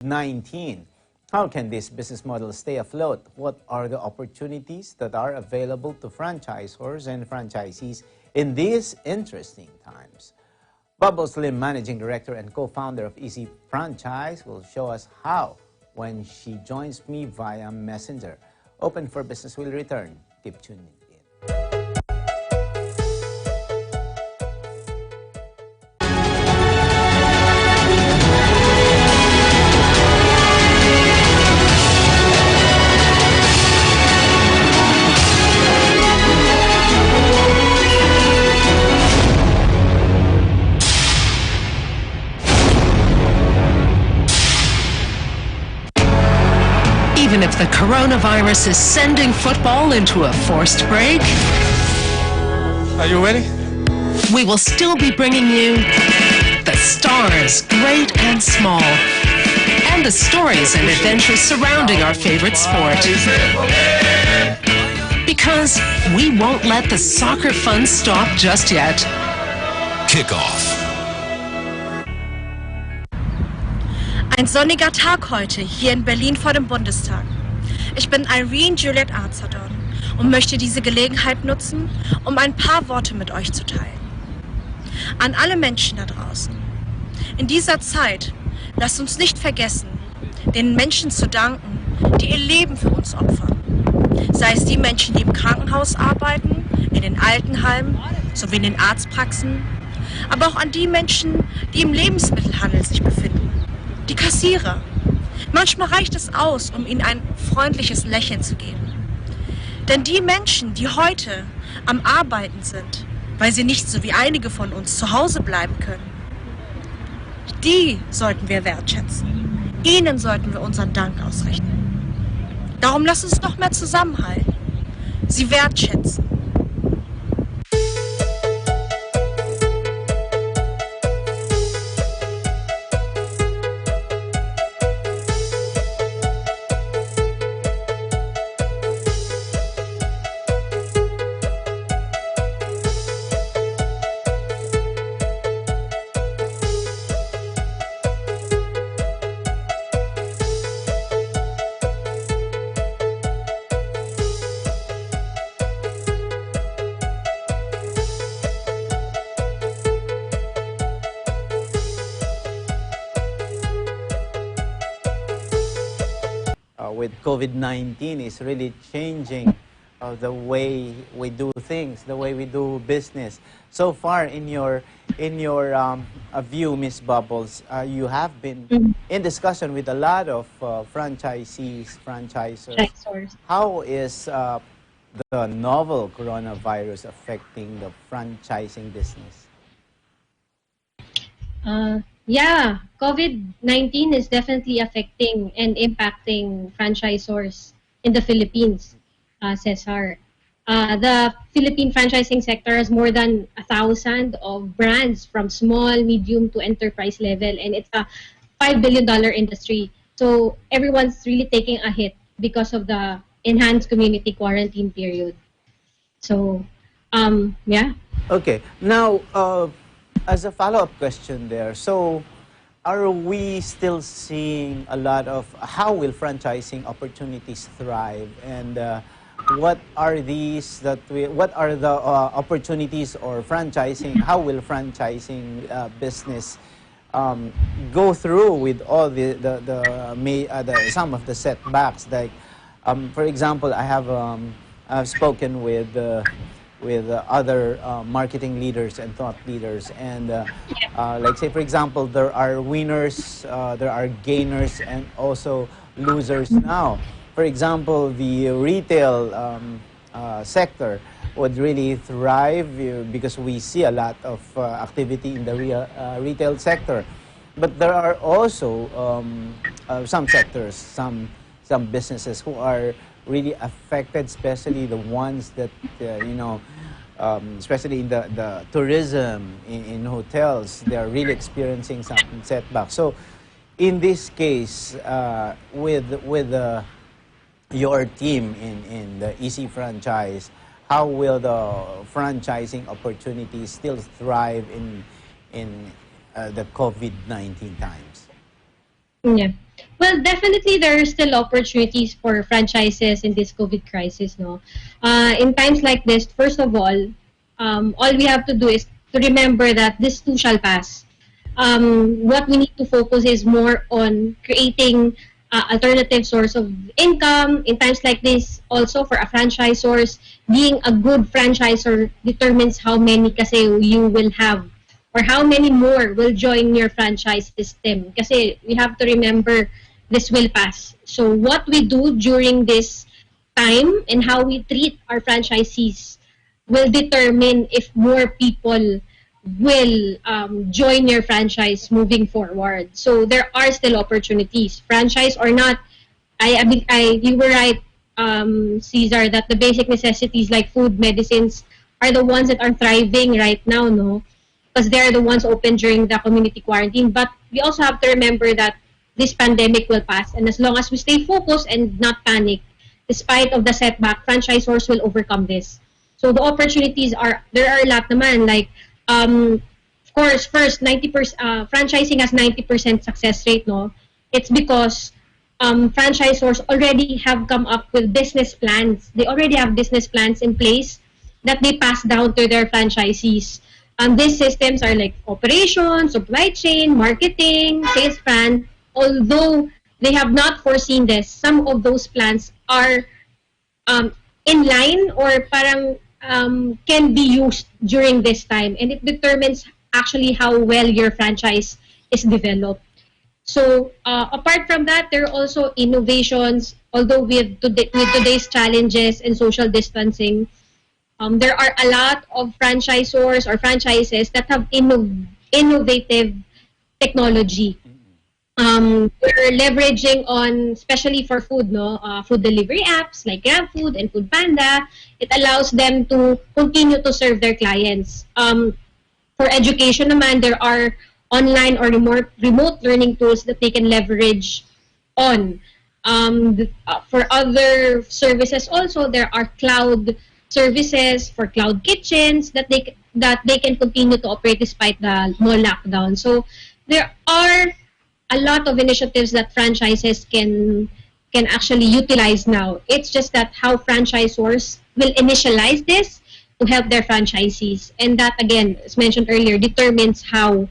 COVID-19. How can this business model stay afloat? What are the opportunities that are available to franchisors and franchisees in these interesting times? Bubbles Lim, Managing Director and co-founder of Easy Franchise, will show us how when she joins me via Messenger. Open for Business will return. Keep tuning in. Even if the coronavirus is sending football into a forced break, are you ready? We will still be bringing you the stars, great and small, and the stories and adventures surrounding our favorite sport. Because we won't let the soccer fun stop just yet. Kickoff. Ein sonniger Tag heute hier in Berlin vor dem Bundestag. Ich bin Irene Juliet Arzadon und möchte diese Gelegenheit nutzen, um ein paar Worte mit euch zu teilen. An alle Menschen da draußen. In dieser Zeit lasst uns nicht vergessen, den Menschen zu danken, die ihr Leben für uns opfern. Sei es die Menschen, die im Krankenhaus arbeiten, in den Altenheimen sowie in den Arztpraxen, aber auch an die Menschen, die im Lebensmittelhandel sich befinden. Die Kassierer. Manchmal reicht es aus, um ihnen ein freundliches Lächeln zu geben. Denn die Menschen, die heute am Arbeiten sind, weil sie nicht so wie einige von uns zu Hause bleiben können, die sollten wir wertschätzen. Ihnen sollten wir unseren Dank ausrichten. Darum lasst uns noch mehr zusammenhalten. Sie wertschätzen. With COVID-19 is really changing the way we do things, the way we do business. So far, in your view, Ms. Bubbles, you have been in discussion with a lot of franchisees, franchisors. How is the novel coronavirus affecting the franchising business? Yeah, COVID-19 is definitely affecting and impacting franchisors in the Philippines, Cesar. The Philippine franchising sector has more than 1,000 of brands from small, medium to enterprise level, and it's a $5 billion industry. So everyone's really taking a hit because of the enhanced community quarantine period. So, yeah. Okay, now, as a follow-up question there, so are we still seeing a lot of, how will franchising opportunities thrive, and what are these what are the opportunities or franchising, how will franchising business go through with all some of the setbacks? Like, for example, I have I've spoken with other marketing leaders and thought leaders, and like, say, for example, there are winners, there are gainers, and also losers now. For example, the retail sector would really thrive because we see a lot of activity in the retail sector. But there are also some sectors, some businesses who are really affected, especially the ones that, especially in the tourism, in hotels, they are really experiencing some setbacks. So in this case, with your team in the Easy Franchise, how will the franchising opportunities still thrive in the COVID-19 times? Yeah. Well, definitely there are still opportunities for franchises in this COVID crisis. No, in times like this, first of all we have to do is to remember that this too shall pass. What we need to focus is more on creating alternative source of income in times like this. Also, for a franchisors, being a good franchisor determines how many kasi you will have or how many more will join your franchise system. Kasi we have to remember this will pass. So what we do during this time and how we treat our franchisees will determine if more people will join your franchise moving forward. So there are still opportunities, franchise or not. You were right, Cesar, that the basic necessities like food, medicines are the ones that are thriving right now, no? Because they're the ones open during the community quarantine. But we also have to remember that this pandemic will pass, and as long as we stay focused and not panic, despite of the setback, franchisors will overcome this. So the opportunities are, there are a lot naman, like, of course, first, 90%, franchising has 90% success rate, no? It's because franchisors already have come up with business plans. They already have business plans in place that they pass down to their franchisees. These systems are like operations, supply chain, marketing, sales plan. Although they have not foreseen this, some of those plans are in line or parang can be used during this time, and it determines actually how well your franchise is developed. So apart from that, there are also innovations. Although with today's challenges and social distancing, there are a lot of franchisors or franchises that have innovative technology. We're leveraging on, especially for food, no, food delivery apps like GrabFood and Foodpanda. It allows them to continue to serve their clients. For education naman, there are online or remote learning tools that they can leverage on. For other services also, there are cloud services for cloud kitchens that they can continue to operate despite the mall lockdown. So there are a lot of initiatives that franchises can actually utilize now. It's just that how franchisors will initialize this to help their franchisees. And that, again, as mentioned earlier, determines how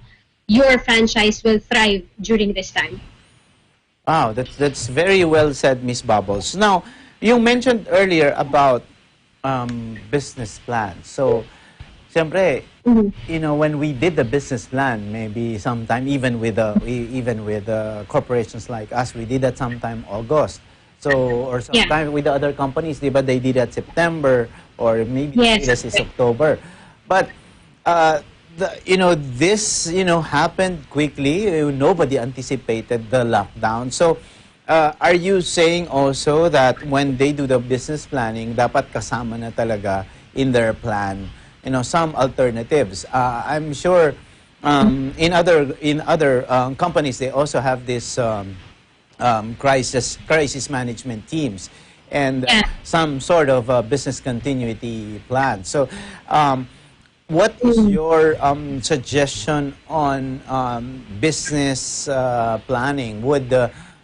your franchise will thrive during this time. Wow, that's very well said, Miss Bubbles. Now, you mentioned earlier about business plans. So, siyempre, you know, when we did the business plan, maybe sometime even with corporations like us, we did that sometime August. So, or sometime with the other companies, diba, they did that September or maybe this is October. But this happened quickly. Nobody anticipated the lockdown. So, are you saying also that when they do the business planning, dapat kasama na talaga in their plan, some alternatives? I'm sure in other companies they also have this crisis management teams and some sort of business continuity plan. So, what is your suggestion on business planning? Would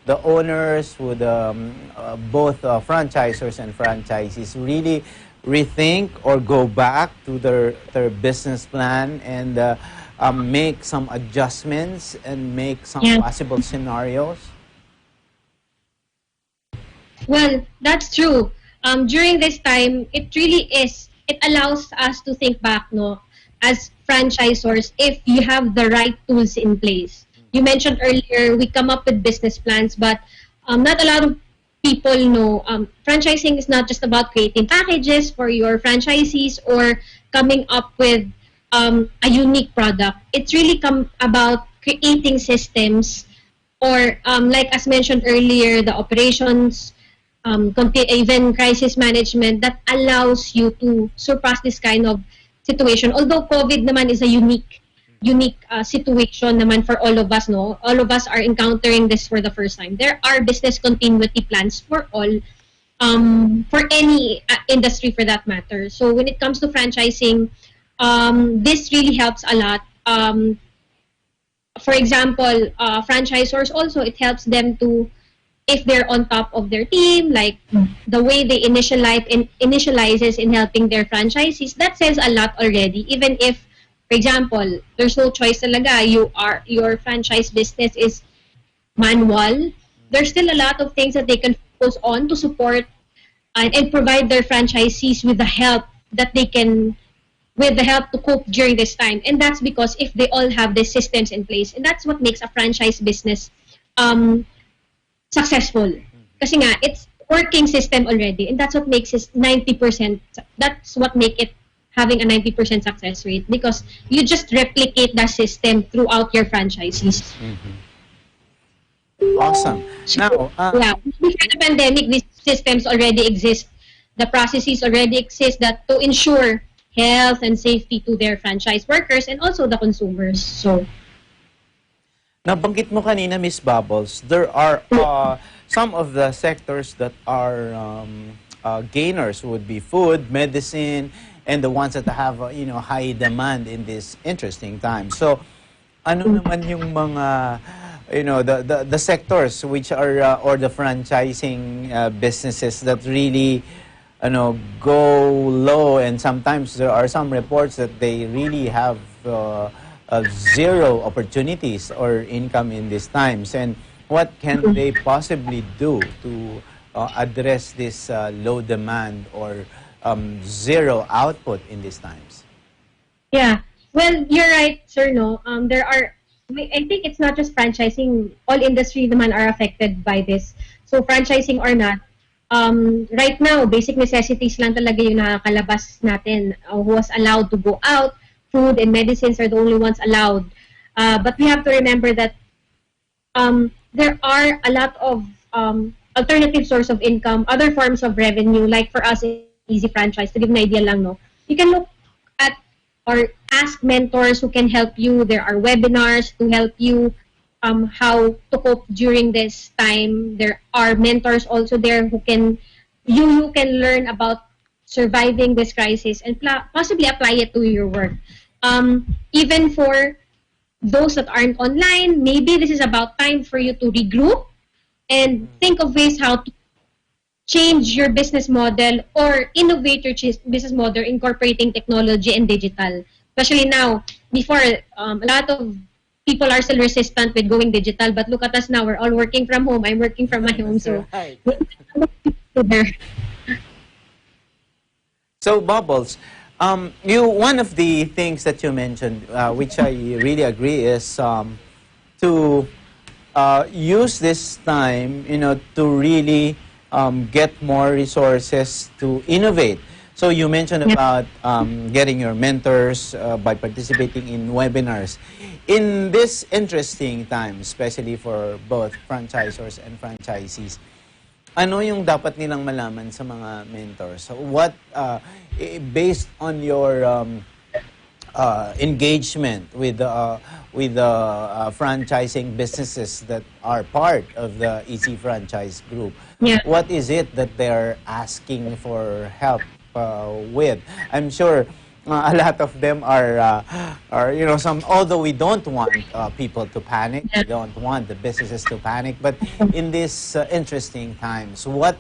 the owners, would both franchisors and franchisees really rethink or go back to their business plan and make some adjustments and make some possible scenarios? Well, that's true. During this time, it allows us to think back, no, as franchisors, if you have the right tools in place. You mentioned earlier, we come up with business plans, but not a lot of people know franchising is not just about creating packages for your franchisees or coming up with a unique product. It's really about creating systems or like as mentioned earlier, the operations, even crisis management that allows you to surpass this kind of situation. Although COVID naman is a unique situation naman for all of us, no? All of us are encountering this for the first time. There are business continuity plans for all, for any industry for that matter. So when it comes to franchising, this really helps a lot. for example, franchisors also, it helps them to, if they're on top of their team, like the way they initializes in helping their franchisees, that says a lot already. Even if, for example, there's no choice talaga, your franchise business is manual, there's still a lot of things that they can focus on to support and provide their franchisees with the help that they can, with the help to cope during this time. And that's because if they all have the systems in place, and that's what makes a franchise business successful. Kasi nga, it's working system already, and that's what makes it 90%, that's what make it having a 90% success rate, because you just replicate that system throughout your franchisees. Awesome. Now, Yeah, before the pandemic, these systems already exist. The processes already exist that to ensure health and safety to their franchise workers and also the consumers. So, nabanggit mo kanina, Miss Bubbles, there are some of the sectors that are gainers would be food, medicine, and the ones that have high demand in this interesting time. So, ano naman yung mga the sectors which are or the franchising businesses that really go low, and sometimes there are some reports that they really have zero opportunities or income in these times, and what can they possibly do to address this low demand or zero output in these times? yeah. Well, you're right, sir, no? There are, I think it's not just franchising, all industry naman are affected by this. So franchising or not, right now, basic necessities lang talaga yung nakakalabas natin, who was allowed to go out. Food and medicines are the only ones allowed. But we have to remember that there are a lot of alternative source of income, other forms of revenue, like for us, Easy Franchise, to give an idea lang, no? You can look at or ask mentors who can help you. There are webinars to help you how to cope during this time. There are mentors also there who can, you can learn about surviving this crisis and possibly apply it to your work. Even for those that aren't online, maybe this is about time for you to regroup and think of ways how to change your business model or innovate your business model incorporating technology and digital. Especially now, before, a lot of people are still resistant with going digital, but look at us now, we're all working from home. I'm working from my home, so Right. So, Bubbles, one of the things that you mentioned, which I really agree, is to use this time, to really get more resources to innovate. So you mentioned about getting your mentors by participating in webinars. In this interesting time, especially for both franchisors and franchisees, ano yung dapat nilang malaman sa mga mentors? What, based on your engagement with franchising businesses that are part of the Easy Franchise Group, what is it that they're asking for help with? I'm sure a lot of them are although we don't want people to panic, we don't want the businesses to panic, but in these interesting times, what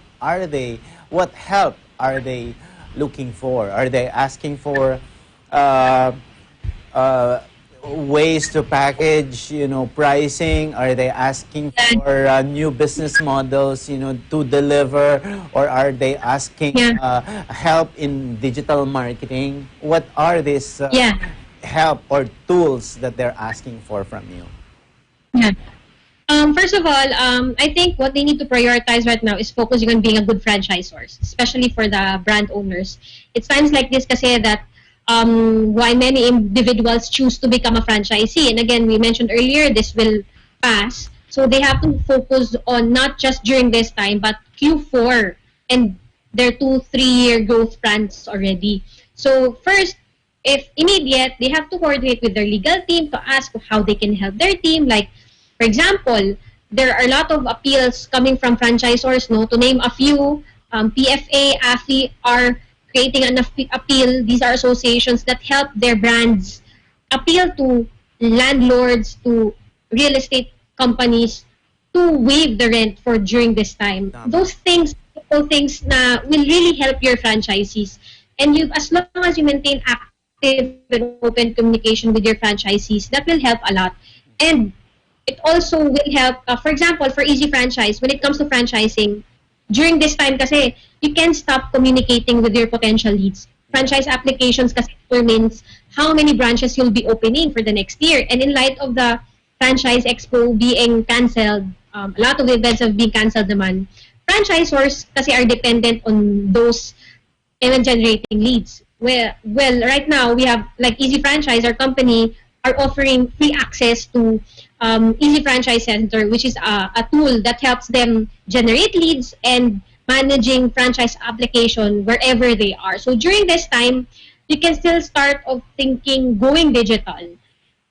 help are they looking for? Are they asking for ways to package, pricing? Are they asking for new business models, to deliver? Or are they asking help in digital marketing? What are these help or tools that they're asking for from you? Yeah. First of all, I think what they need to prioritize right now is focusing on being a good franchisor, especially for the brand owners. It's times like this kasi that why many individuals choose to become a franchisee. And again, we mentioned earlier, this will pass. So they have to focus on not just during this time, but Q4 and their 2-3 year growth plans already. So first, if immediate, they have to coordinate with their legal team to ask how they can help their team. Like, for example, there are a lot of appeals coming from franchisors, to name a few. PFA, AFI are creating an appeal. These are associations that help their brands appeal to landlords, to real estate companies to waive the rent for during this time. Those things, simple things na will really help your franchisees. And you, as long as you maintain active and open communication with your franchisees, that will help a lot. And it also will help, for example, for Easy Franchise, when it comes to franchising, during this time kasi, you can stop communicating with your potential leads. Franchise applications kasi determines how many branches you'll be opening for the next year. And in light of the Franchise Expo being cancelled, a lot of the events have been cancelled naman, franchisors kasi are dependent on those event generating leads. Well, right now, we have, like Easy Franchise, our company, are offering free access to Easy Franchise Center, which is a tool that helps them generate leads and managing franchise application wherever they are. So during this time, you can still start of thinking going digital,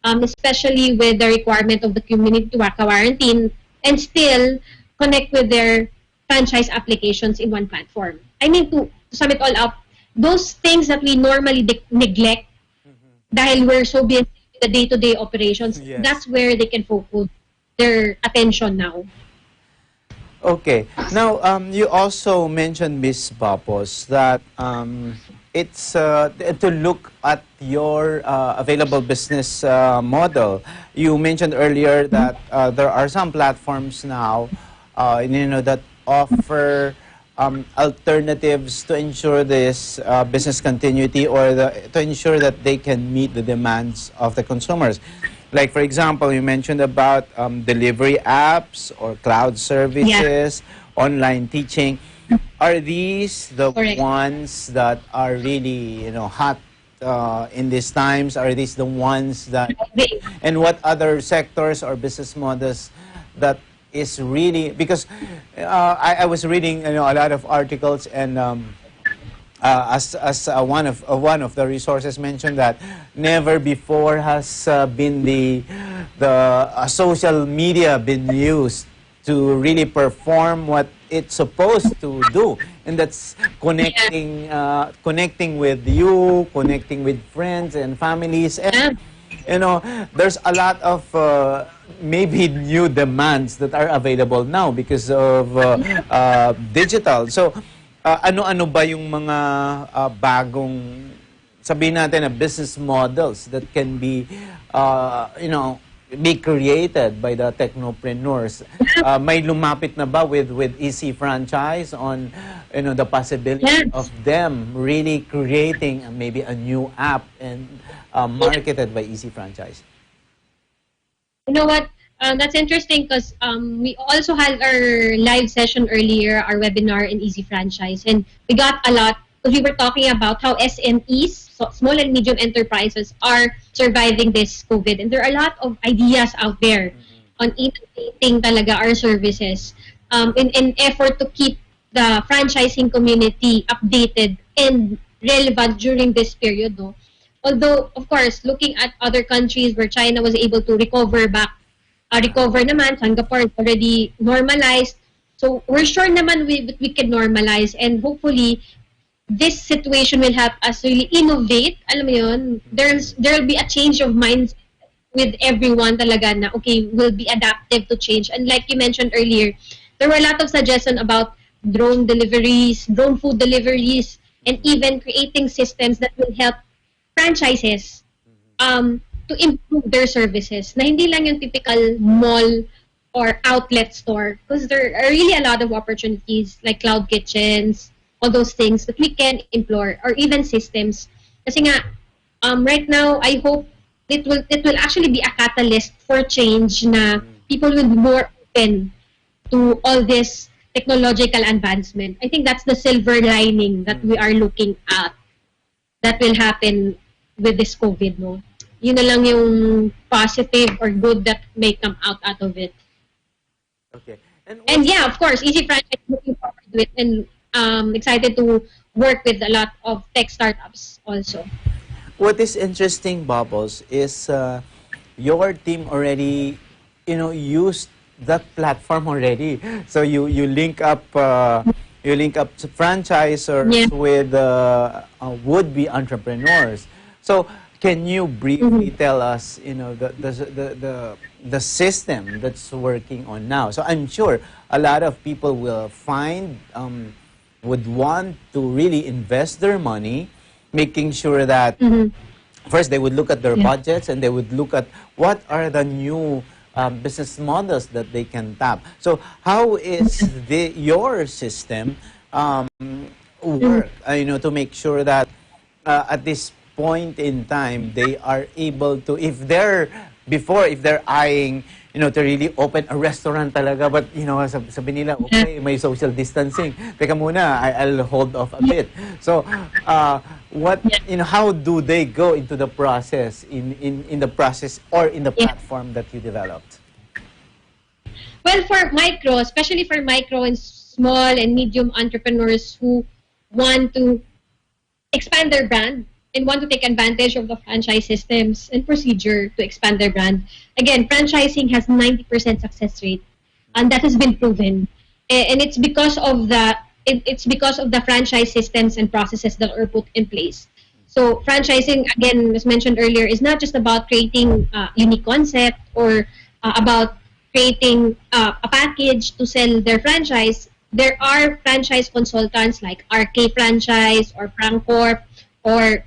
especially with the requirement of the community to quarantine, and still connect with their franchise applications in one platform. I mean, to sum it all up, those things that we normally neglect dahil we're so busy with the day-to-day operations, Yes. that's where they can focus their attention now. Okay. Now, you also mentioned, Miss Papos, that it's to look at your available business model. You mentioned earlier that there are some platforms now, that offer alternatives to ensure this business continuity, or to ensure that they can meet the demands of the consumers. Like, for example, you mentioned about delivery apps or cloud services, online teaching. Are these the Correct. ones that are really, hot in these times? Are these the ones that, and what other sectors or business models that is really, because I was reading, a lot of articles, and as one of the resources mentioned that never before has been the social media been used to really perform what it's supposed to do, and that's connecting with you, connecting with friends and families, and there's a lot of maybe new demands that are available now because of digital. So ano-ano ba yung mga bagong, sabihin natin, na business models that can be be created by the technopreneurs? May lumapit na ba with Easy Franchise on the possibility Yes. of them really creating maybe a new app and marketed by Easy Franchise? You know what? That's interesting because we also had our live session earlier, our webinar in Easy Franchise, and we got a lot because we were talking about how SMEs, so small and medium enterprises, are surviving this COVID, and there are a lot of ideas out there on innovating talaga our services in an effort to keep the franchising community updated and relevant during this period. No? Although, of course, looking at other countries where China was able to recover naman, Singapore is already normalized. So we're sure naman we can normalize, and hopefully this situation will help us really innovate. Alam mo yun, there'll be a change of minds with everyone talaga na, okay, we'll be adaptive to change. And like you mentioned earlier, there were a lot of suggestions about drone food deliveries, and even creating systems that will help franchises to improve their services, na hindi lang yung typical mall or outlet store, because there are really a lot of opportunities like cloud kitchens, all those things that we can employ, or even systems. Kasi nga, right now, I hope it will actually be a catalyst for change, na people will be more open to all this technological advancement. I think that's the silver lining that we are looking at that will happen with this COVID, no? Yun na lang yung positive or good that may come out of it. Okay. And yeah, of course, Easy Franchise, looking forward to it, and excited to work with a lot of tech startups also. What is interesting, Bubbles, is your team already, used that platform already. So you link up franchisers Yeah. with would-be entrepreneurs. So can you briefly tell us, the system that's working on now? So I'm sure a lot of people will would want to really invest their money, making sure that first they would look at their budgets and they would look at what are the new business models that they can tap. So how is your system work, to make sure that at this point in time they are able to, if they're eyeing, to really open a restaurant talaga, but, sabi nila, okay, may social distancing. Teka muna, I'll hold off a bit. So, how do they go into the process, in the process or in the platform that you developed? Well, for micro, especially for micro and small and medium entrepreneurs who want to expand their brand and want to take advantage of the franchise systems and procedure to expand their brand. Again, franchising has 90% success rate, and that has been proven. And it's because of the franchise systems and processes that are put in place. So franchising, again, as mentioned earlier, is not just about creating a unique concept or about creating a package to sell their franchise. There are franchise consultants like RK Franchise or Frankcorp, or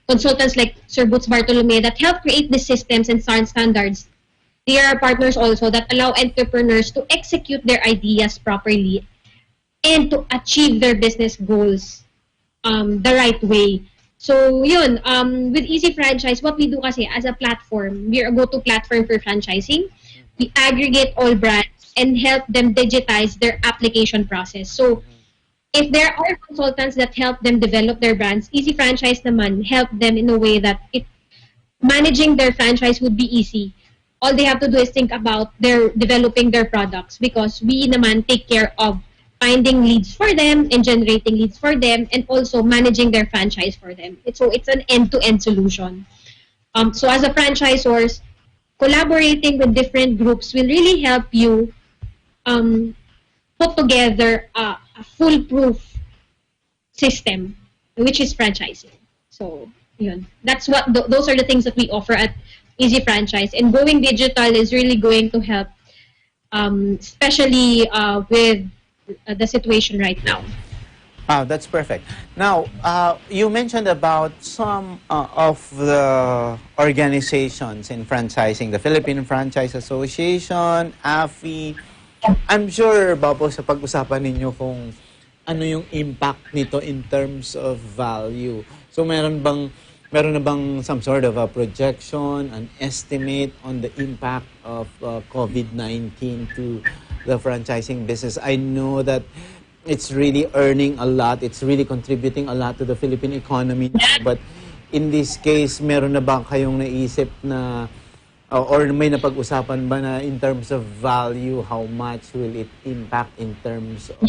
consultants like Sir Boots Bartolome that help create the systems and standards. They are partners also that allow entrepreneurs to execute their ideas properly and to achieve their business goals the right way. So yun, with Easy Franchise, what we do kasi as a platform, we're a go-to platform for franchising. We aggregate all brands and help them digitize their application process. So if there are consultants that help them develop their brands, Easy Franchise naman help them in a way that managing their franchise would be easy. All they have to do is think about developing their products, because we naman take care of finding leads for them and generating leads for them and also managing their franchise for them. So it's an end-to-end solution. So as a franchisors, collaborating with different groups will really help you put together a foolproof system, which is franchising. So, yun. That's what those are the things that we offer at Easy Franchise. And going digital is really going to help, especially with the situation right now. That's perfect. Now, you mentioned about some of the organizations in franchising, the Philippine Franchise Association, AFI. I'm sure, Babo, sa pag-usapan ninyo kung ano yung impact nito in terms of value. So, meron na bang some sort of a projection, an estimate on the impact of COVID-19 to the franchising business? I know that it's really earning a lot. It's really contributing a lot to the Philippine economy now. But in this case, meron na ba kayong naisip na or may napag-usapan ba na in terms of value, how much will it impact in terms of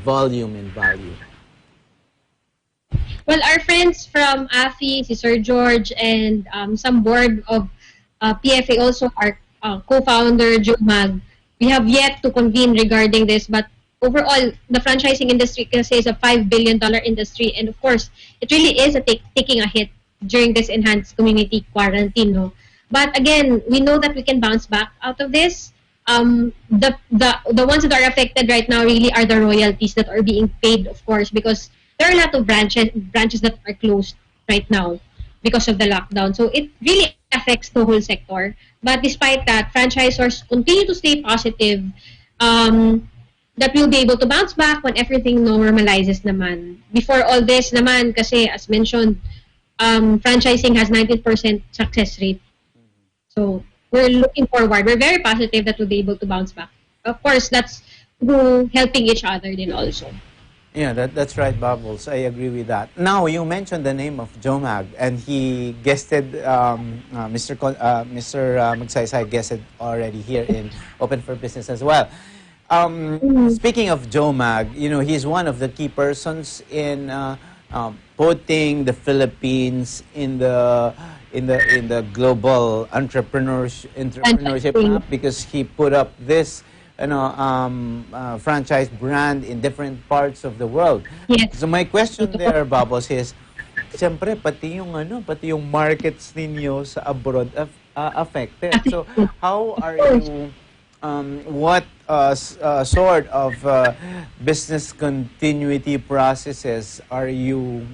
volume and value? Well, our friends from AFI, si Sir George, and some board of PFA, also our co-founder, Joe Mag, we have yet to convene regarding this, but overall, the franchising industry kasi is a $5 billion industry, and of course, it really is taking a hit during this enhanced community quarantine, no? But again, we know that we can bounce back out of this. The ones that are affected right now really are the royalties that are being paid, of course, because there are a lot of branches that are closed right now because of the lockdown. So it really affects the whole sector. But despite that, franchisors continue to stay positive that we'll be able to bounce back when everything normalizes naman. Before all this naman, kasi as mentioned, franchising has 90% success rate. So we're looking forward. We're very positive that we'll be able to bounce back. Of course, that's through helping each other then also. Yeah, that's right, Bubbles. I agree with that. Now, you mentioned the name of Jomag, and he guested, Mr. Magsaysay guested already here in Open for Business as well. Speaking of Jomag, he's one of the key persons in putting the Philippines in the global entrepreneurship map, because he put up this franchise brand in different parts of the world. Yes. So my question there, Babos, is siyempre pati yung markets ninyo sa abroad affected. So how are you what sort of business continuity processes are you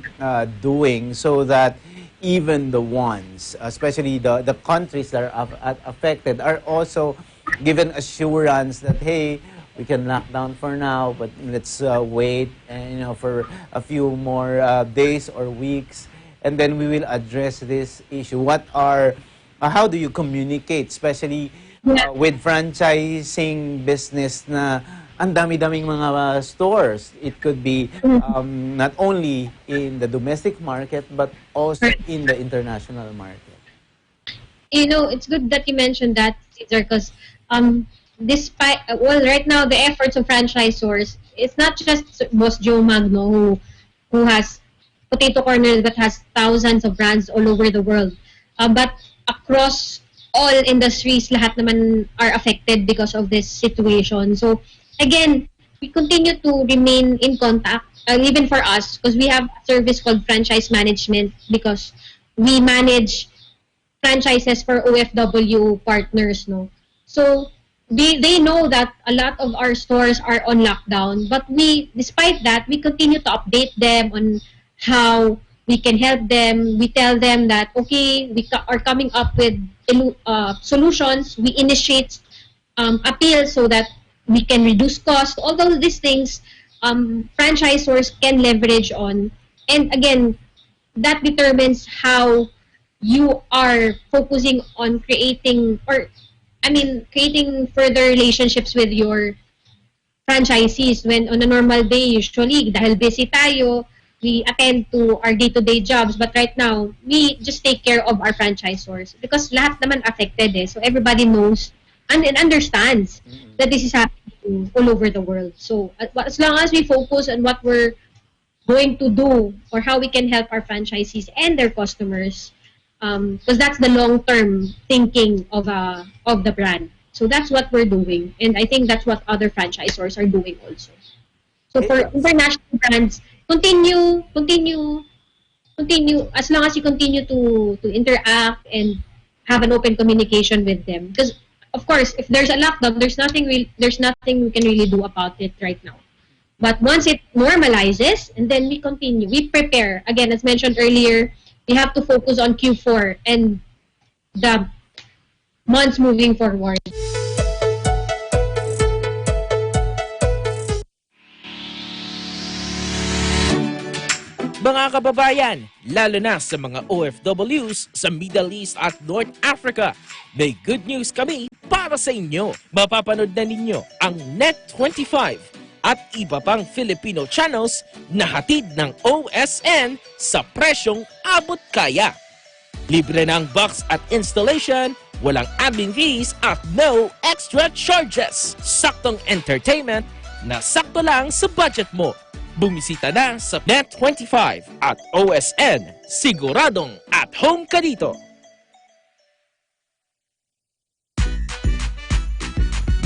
doing so that even the ones, especially the countries that are affected, are also given assurance that, hey, we can lock down for now, but let's wait for a few more days or weeks, and then we will address this issue. How do you communicate, especially with franchising business na ang dami-daming mga stores? It could be not only in the domestic market, but also in the international market. It's good that you mentioned that, Cesar, because despite, right now, the efforts of franchisors, it's not just Boss Joe Magno who has Potato Corner that has thousands of brands all over the world. But across all industries, lahat naman are affected because of this situation. So, again, we continue to remain in contact, even for us, because we have a service called franchise management, because we manage franchises for OFW partners, no? So, they know that a lot of our stores are on lockdown, but despite that, we continue to update them on how we can help them. We tell them that, okay, we are coming up with solutions. We initiate appeals so that we can reduce cost. All of these things, franchisors can leverage on. And again, that determines how you are focusing on creating further relationships with your franchisees. When on a normal day, usually, dahil busy tayo, we attend to our day-to-day jobs. But right now, we just take care of our franchisors because lahat naman affected So everybody knows and understands that this is happening all over the world. So as long as we focus on what we're going to do or how we can help our franchisees and their customers, because that's the long-term thinking of the brand. So that's what we're doing, and I think that's what other franchisors are doing also. So for international brands, continue as long as you continue to interact and have an open communication with them. Because of course, if there's a lockdown, there's nothing we can really do about it right now. But once it normalizes, and then we continue, we prepare. Again, as mentioned earlier, we have to focus on Q4 and the months moving forward. Mga kababayan, lalo na sa mga OFWs sa Middle East at North Africa, may good news kami para sa inyo. Mapapanood na ninyo ang Net25 at iba pang Filipino channels na hatid ng OSN sa presyong abot kaya. Libre na ang box at installation, walang admin fees at no extra charges. Saktong entertainment na sakto lang sa budget mo. Bumisita na sa Net25 at OSN. Siguradong at home ka dito.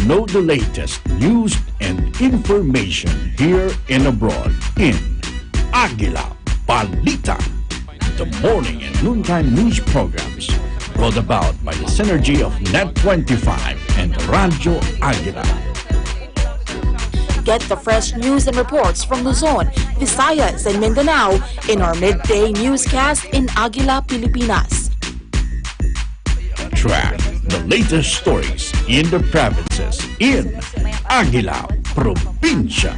Know the latest news and information here and abroad in Agila Balita, the morning and noontime news programs brought about by the synergy of Net25 and Radyo Agila. Get the fresh news and reports from Luzon, Visayas, and Mindanao in our midday newscast in Agila, Pilipinas. Track the latest stories in the provinces in Agila, Provincia.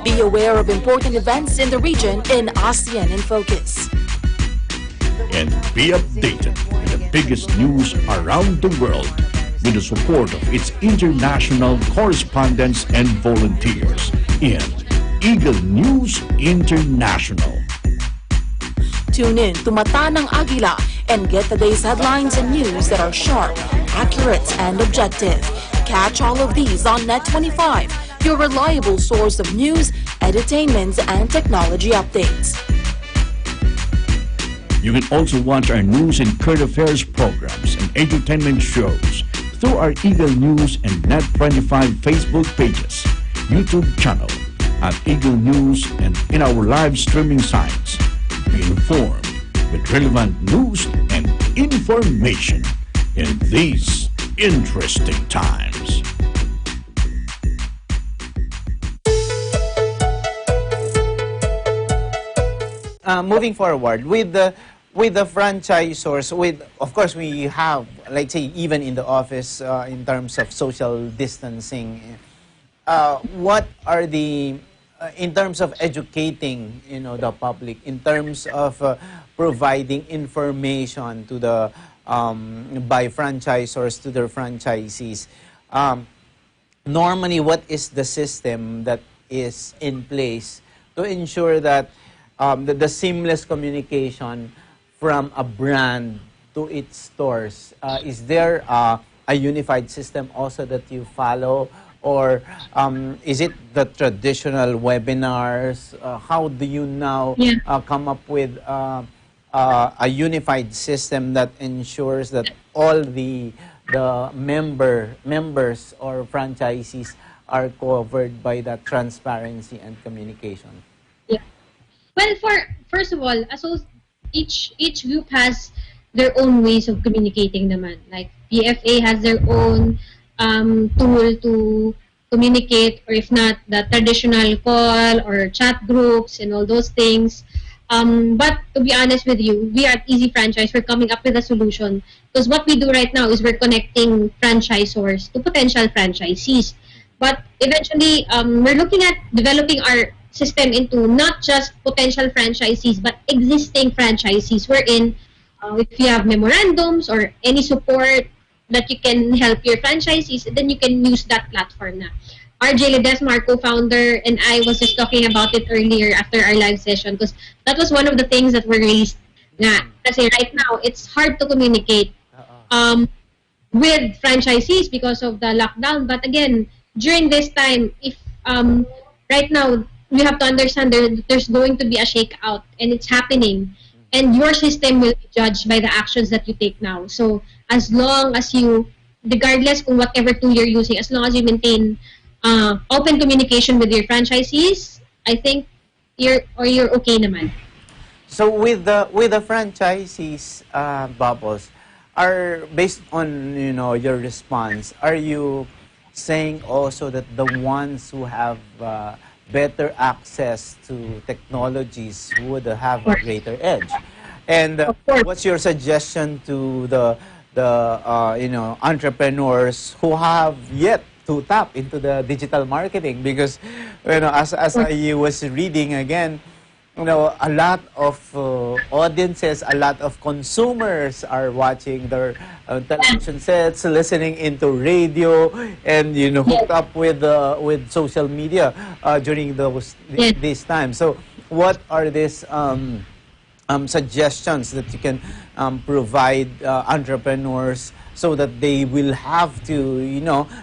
Be aware of important events in the region in ASEAN in Focus. And be updated with the biggest news around the world with the support of its international correspondents and volunteers in Eagle News International. Tune in to Mata ng Agila and get the day's headlines and news that are sharp, accurate, and objective. Catch all of these on Net25, your reliable source of news, entertainment, and technology updates. You can also watch our news and current affairs programs and entertainment shows through our Eagle News and Net25 Facebook pages, YouTube channel, at Eagle News and in our live streaming sites. Be informed with relevant news and information in these interesting times. Moving forward with the franchisors, of course we have, like say, even in the office, in terms of social distancing, what are the in terms of educating the public, in terms of providing information to the by franchisors to their franchisees, normally what is the system that is in place to ensure that the seamless communication from a brand to its stores? Is there a unified system also that you follow, or is it the traditional webinars? How do you now come up with a unified system that ensures that all the members or franchisees are covered by that transparency and communication? Well, first of all, each group has their own ways of communicating naman. Like PFA has their own tool to communicate, or if not, the traditional call or chat groups and all those things. But to be honest with you, we at Easy Franchise, we're coming up with a solution, because what we do right now is we're connecting franchisors to potential franchisees. But eventually, we're looking at developing our system into not just potential franchisees, but existing franchisees, wherein if you have memorandums or any support that you can help your franchisees, then you can use that platform na. RJ Ledesma, our co-founder, and I was just talking about it earlier after our live session, because that was one of the things that were raised nga. Kasi right now, it's hard to communicate with franchisees because of the lockdown. But again, during this time, if right now, you have to understand there's going to be a shakeout, and it's happening, and your system will be judged by the actions that you take now. So as long as you, regardless kung whatever tool you're using, as long as you maintain open communication with your franchisees, I think you're okay naman. So with the franchisees, Bubbles, are based on your response, are you saying also that the ones who have better access to technologies would have a greater edge? And what's your suggestion to the entrepreneurs who have yet to tap into the digital marketing? Because as I was reading again, a lot of audiences, a lot of consumers are watching their television sets, listening into radio, and hooked up with social media during these times. So, what are these suggestions that you can provide entrepreneurs so that they will have to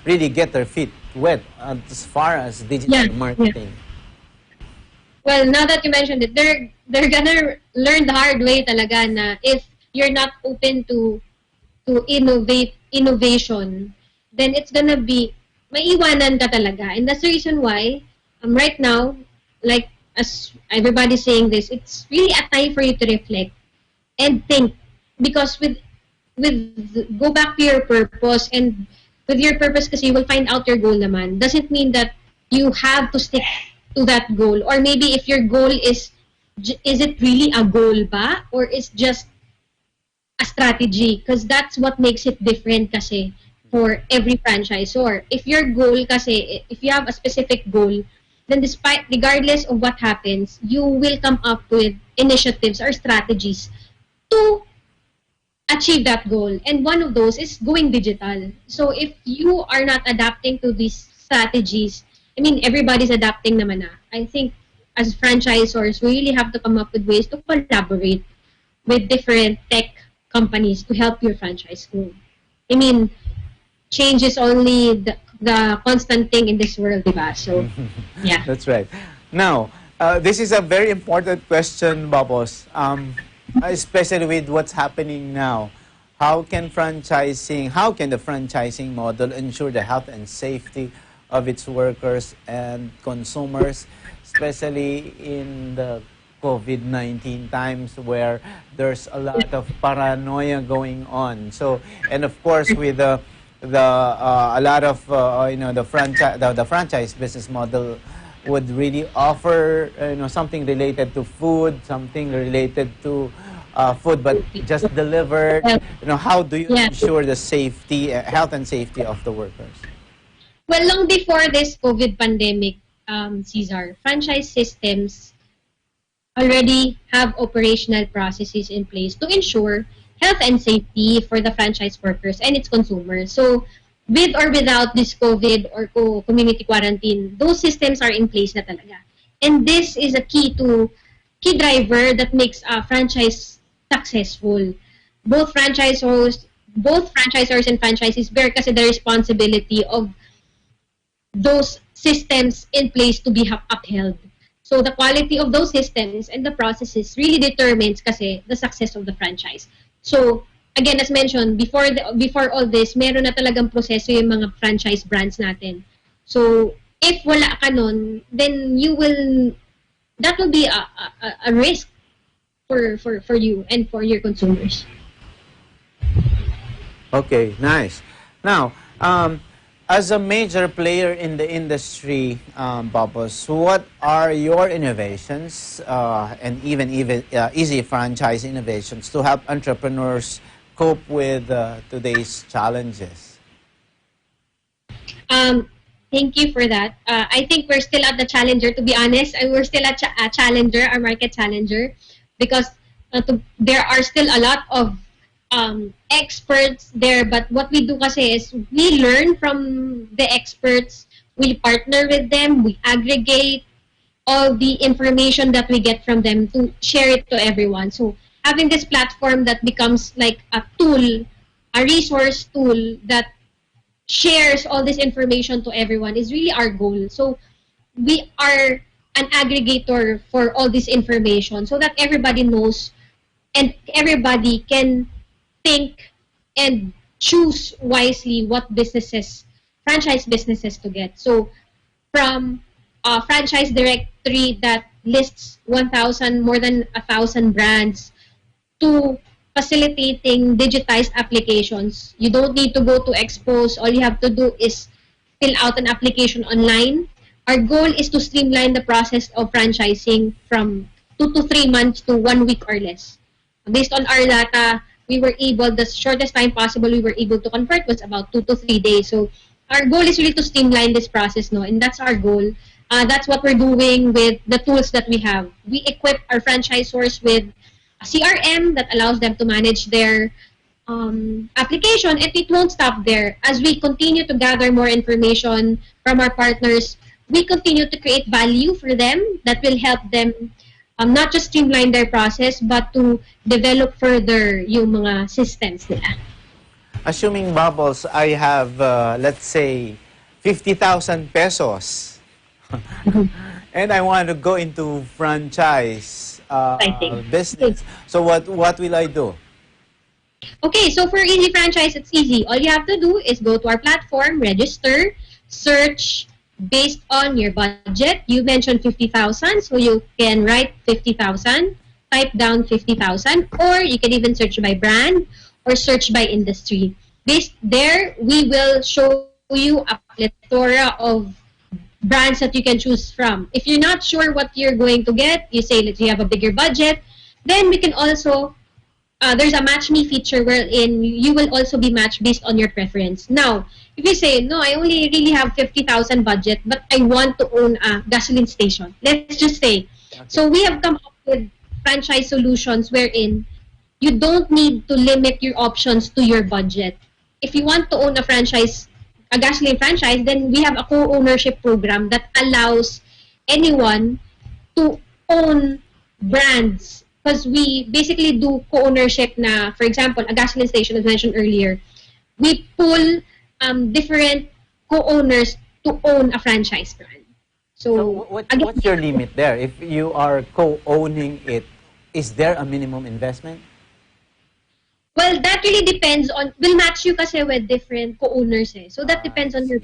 really get their feet wet as far as digital marketing? Well, now that you mentioned it, they're gonna learn the hard way talaga na if you're not open to innovation, then it's gonna be maiiwanan ka talaga. And that's the reason why right now, like as everybody's saying this, it's really a time for you to reflect and think, because with go back to your purpose, and with your purpose kasi you will find out your goal naman. Doesn't mean that you have to stick to that goal, or maybe if your goal is it really a goal ba, or is just a strategy? Because that's what makes it different kasi for every franchisor. If your goal kasi, if you have a specific goal, then regardless of what happens, you will come up with initiatives or strategies to achieve that goal. And one of those is going digital. So if you are not adapting to these strategies, I mean, everybody's adapting naman na. I think as franchisors, we really have to come up with ways to collaborate with different tech companies to help your franchise grow. I mean, change is only the constant thing in this world, diba? So, yeah. That's right. Now, this is a very important question, Babos, especially with what's happening now. How can the franchising model ensure the health and safety of its workers and consumers, especially in the COVID-19 times where there's a lot of paranoia going on. So, and of course, with a lot of the franchise business model would really offer something related to food, something related to food, but just delivered. How do you ensure the safety, health and safety of the workers? Well, long before this COVID pandemic, Cesar, franchise systems already have operational processes in place to ensure health and safety for the franchise workers and its consumers. So, with or without this COVID or community quarantine, those systems are in place na talaga. And this is a key driver that makes a franchise successful. Both franchisors and franchisees bear kasi the responsibility of those systems in place to be upheld. So the quality of those systems and the processes really determines kasi the success of the franchise. So again, as mentioned, before all this, meron na talagang proseso yung mga franchise brands natin. So if wala ka nun, then that will be a risk for you and for your consumers. Okay, nice. Now, as a major player in the industry, Bubbles, what are your innovations and even easy franchise innovations to help entrepreneurs cope with today's challenges? Thank you for that. I think we're still at the challenger, to be honest. We're still at a challenger, our market challenger, because there are still a lot of experts there. But what we do kasi is we learn from the experts, we partner with them, we aggregate all the information that we get from them to share it to everyone. So having this platform that becomes like a tool, a resource tool that shares all this information to everyone is really our goal. So we are an aggregator for all this information so that everybody knows and everybody can think and choose wisely what franchise businesses to get. So from a franchise directory that lists more than 1,000 brands to facilitating digitized applications. You don't need to go to Expose. All you have to do is fill out an application online. Our goal is to streamline the process of franchising from 2 to 3 months to 1 week or less. Based on our data, the shortest time possible we were able to convert was about 2 to 3 days. So our goal is really to streamline this process, and that's our goal. That's what we're doing with the tools that we have. We equip our franchisors with a CRM that allows them to manage their application, and it won't stop there. As we continue to gather more information from our partners, we continue to create value for them that will help them not just streamline their process, but to develop further yung mga systems nila. Assuming, Bubbles, I have, let's say, 50,000 pesos and I want to go into franchise business. So what will I do? Okay, so for Easy Franchise, it's easy. All you have to do is go to our platform, register, search based on your budget. You mentioned 50,000, so you can write 50,000, type down 50,000, or you can even search by brand or search by industry. Based there, we will show you a plethora of brands that you can choose from. If you're not sure what you're going to get, you say that you have a bigger budget, then we can also, there's a Match Me feature wherein you will also be matched based on your preference. Now, if you say, no, I only really have 50,000 budget, but I want to own a gasoline station, let's just say. Okay. So we have come up with franchise solutions wherein you don't need to limit your options to your budget. If you want to own a gasoline franchise, then we have a co-ownership program that allows anyone to own brands. Because we basically do co-ownership na, for example, a gasoline station as mentioned earlier, we pull different co-owners to own a franchise brand. So what's your limit there? If you are co-owning it, is there a minimum investment? Well, that really depends on, we'll match you kasi with different co-owners eh. So that depends on your...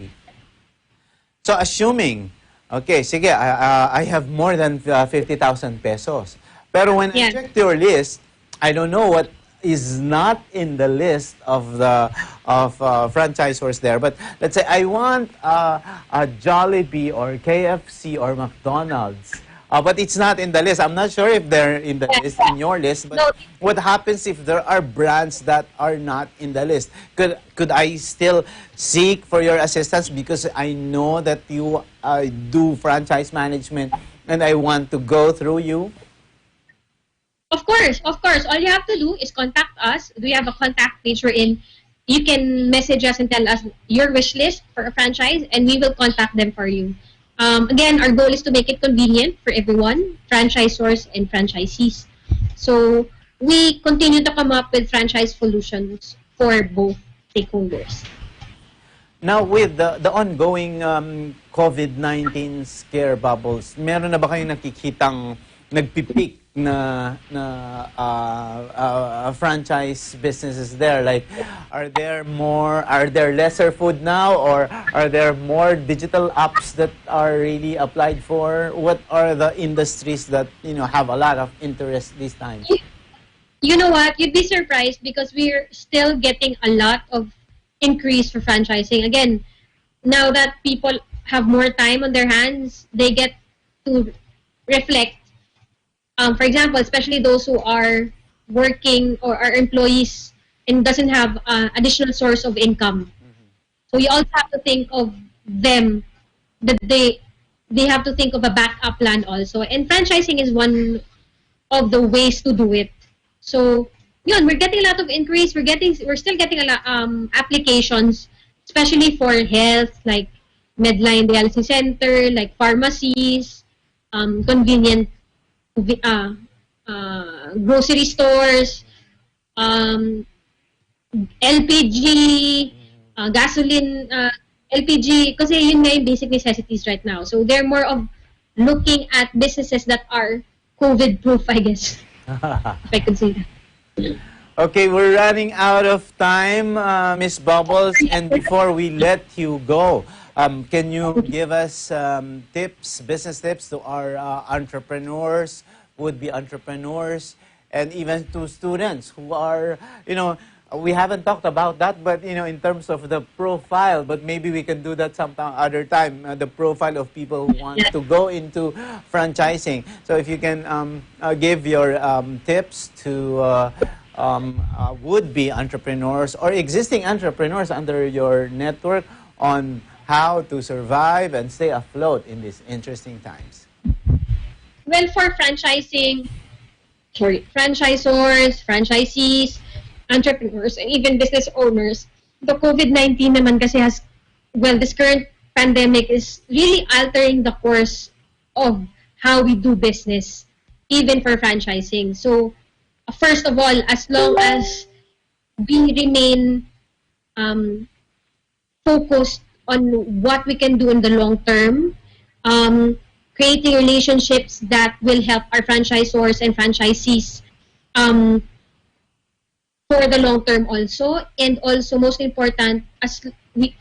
So assuming, okay, sige, I have more than 50,000 pesos. Pero when I Yeah. checked your list, I don't know what is not in the list of the franchisors there. But let's say I want a Jollibee or KFC or McDonald's. But it's not in the list. I'm not sure if they're in the list, in your list. But No. what happens if there are brands that are not in the list? Could I still seek for your assistance because I know that you do franchise management and I want to go through you? Of course, of course. All you have to do is contact us. We have a contact page wherein you can message us and tell us your wish list for a franchise, and we will contact them for you. Again, our goal is to make it convenient for everyone, franchisors and franchisees. So we continue to come up with franchise solutions for both stakeholders. Now, with the ongoing COVID-19 scare bubbles, meron na ba kayong nakikitang nagpipik na franchise businesses there? Like, are there lesser food now, or are there more digital apps that are really applied for? What are the industries that have a lot of interest this time? You know what? You'd be surprised because we're still getting a lot of increase for franchising. Again, now that people have more time on their hands, they get to reflect. For example, especially those who are working or are employees and doesn't have additional source of income. So you also have to think of them, that they have to think of a backup plan also. And franchising is one of the ways to do it. So yun, we're getting a lot of increase. We're still getting a lot applications, especially for health, like Medline Dialysis Center, like pharmacies, convenient grocery stores, LPG, gasoline, LPG, kasi yun nga yung basic necessities right now. So they're more of looking at businesses that are COVID-proof, I guess, if I could say that. Okay, we're running out of time, Miss Bubbles, and before we let you go, can you give us business tips to our entrepreneurs, would-be entrepreneurs, and even to students who are, we haven't talked about that, but in terms of the profile, but maybe we can do that sometime other time, the profile of people who want to go into franchising. So if you can give your tips to would-be entrepreneurs or existing entrepreneurs under your network on how to survive and stay afloat in these interesting times. Well, for franchisors, franchisees, entrepreneurs, and even business owners, the COVID-19 naman kasi this current pandemic is really altering the course of how we do business, even for franchising. So, first of all, as long as we remain focused on what we can do in the long term, creating relationships that will help our franchisors and franchisees for the long term also. And also, most important,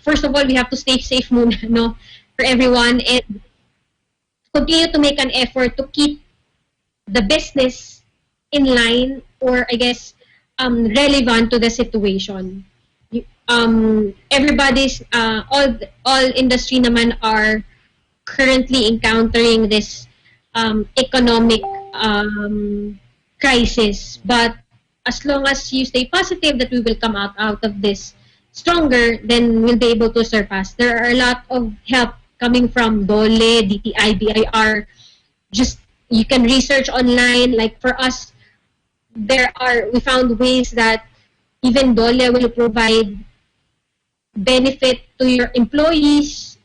first of all, we have to stay safe muna, no, for everyone, and continue to make an effort to keep the business in line, or I guess relevant to the situation. Everybody's all industry naman are currently encountering this economic crisis, but as long as you stay positive that we will come out of this stronger, then we'll be able to surpass. There are a lot of help coming from DOLE, DTI, BIR. Just you can research online. Like for us, we found ways that even DOLE will provide benefit to your employees.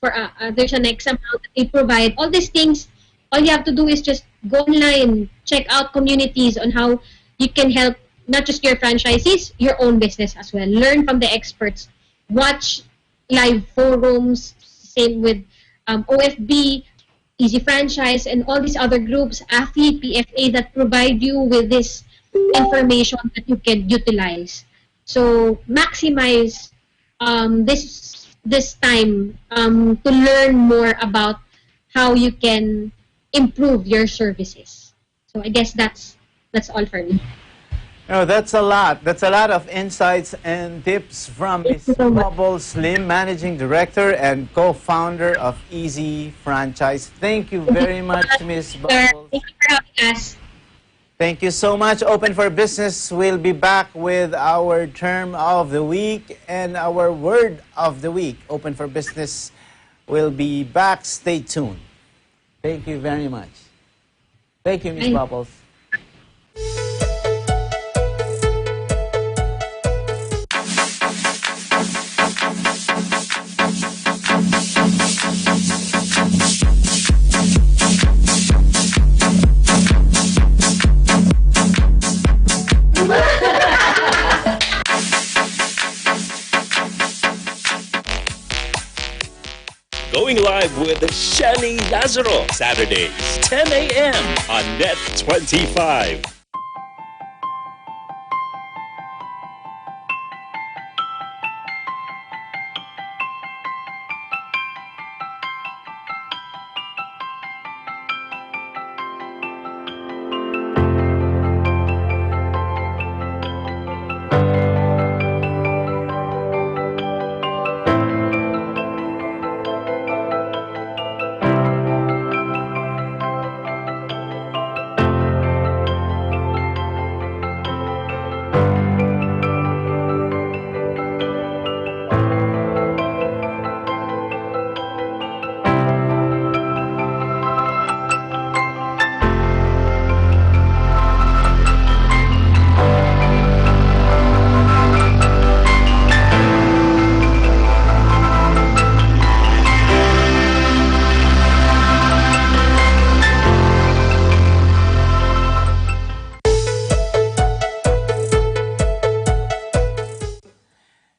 For there's an X amount that they provide. All these things, all you have to do is just go online, check out communities on how you can help not just your franchisees, your own business as well. Learn from the experts. Watch live forums. Same with OFB, Easy Franchise, and all these other groups, AFI, PFA, that provide you with this information that you can utilize. So maximize this this time to learn more about how you can improve your services. So I guess that's all for me. No, that's a lot. That's a lot of insights and tips from Ms. Bubbles Slim, Managing Director and co-founder of Easy Franchise. Thank you very much, Ms. Bubbles. Thank you for having us. Thank you so much. Open for Business will be back with our term of the week and our word of the week. Open for Business will be back. Stay tuned. Thank you very much. Thank you, Ms. Bubbles. Going live with Shelly Lazaro, Saturdays, 10 a.m. on Net 25.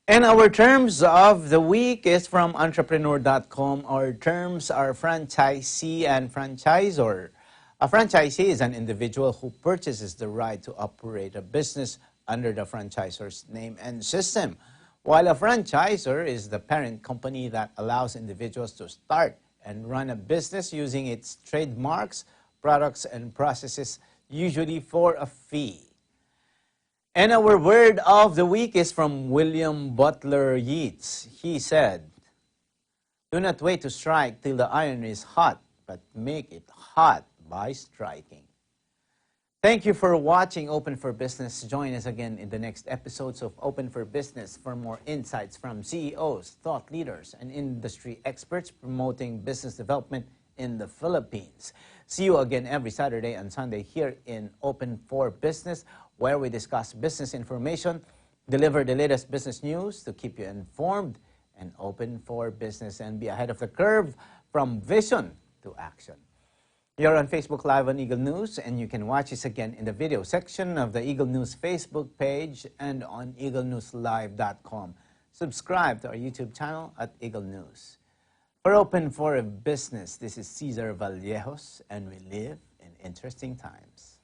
And our terms of the week is from entrepreneur.com. Our terms are franchisee and franchisor. A franchisee is an individual who purchases the right to operate a business under the franchisor's name and system, while a franchisor is the parent company that allows individuals to start and run a business using its trademarks, products, and processes, usually for a fee. And our word of the week is from William Butler Yeats. He said, "Do not wait to strike till the iron is hot, but make it hot by striking." Thank you for watching Open for Business. Join us again in the next episodes of Open for Business for more insights from CEOs, thought leaders, and industry experts promoting business development in the Philippines. See you again every Saturday and Sunday here in Open for Business, where we discuss business information, deliver the latest business news to keep you informed and open for business and be ahead of the curve from vision to action. You're on Facebook Live on Eagle News, and you can watch us again in the video section of the Eagle News Facebook page and on eaglenewslive.com. Subscribe to our YouTube channel at Eagle News. For Open for Business, this is Cesar Vallejos, and we live in interesting times.